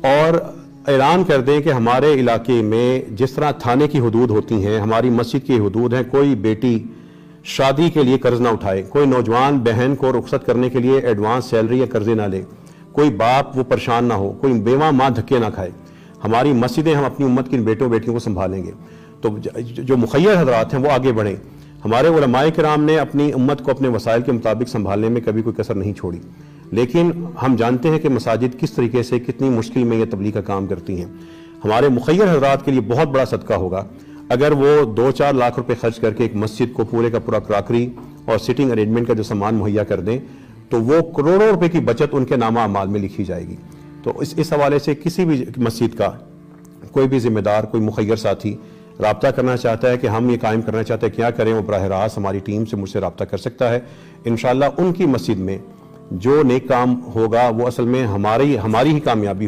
اور اعلان کر دیں کہ ہمارے علاقے میں جس طرح تھانے کی حدود ہوتی ہیں ہماری مسجد کی حدود ہیں، کوئی بیٹی شادی کے لیے قرض نہ اٹھائے، کوئی نوجوان بہن کو رخصت کرنے کے لیے ایڈوانس سیلری یا قرضے نہ لے، کوئی باپ وہ پریشان نہ ہو، کوئی بیوہ ماں دھکے نہ کھائے۔ ہماری مسجدیں ہم اپنی امت کی بیٹوں بیٹیوں کو سنبھالیں گے۔ تو جو مخیر حضرات ہیں وہ آگے بڑھیں۔ ہمارے علماء کرام نے اپنی امت کو اپنے وسائل کے مطابق سنبھالنے میں کبھی کوئی کسر نہیں چھوڑی، لیکن ہم جانتے ہیں کہ مساجد کس طریقے سے کتنی مشکل میں یہ تبلیغ کا کام کرتی ہیں۔ ہمارے مخیر حضرات کے لیے بہت بڑا صدقہ ہوگا اگر وہ 2-4 لاکھ روپے خرچ کر کے ایک مسجد کو پورے کا پورا کراکری اور سٹنگ ارینجمنٹ کا جو سامان مہیا کر دیں، تو وہ کروڑوں روپے کی بچت ان کے نامہ اعمال میں لکھی جائے گی۔ تو اس حوالے سے کسی بھی مسجد کا کوئی بھی ذمہ دار، کوئی مخیر ساتھی رابطہ کرنا چاہتا ہے کہ ہم یہ قائم کرنا چاہتے ہیں، کیا کریں، وہ براہ راست ہماری ٹیم سے مجھ سے رابطہ کر سکتا ہے۔ انشاءاللہ ان کی مسجد میں جو نیک کام ہوگا وہ اصل میں ہماری ہی کامیابی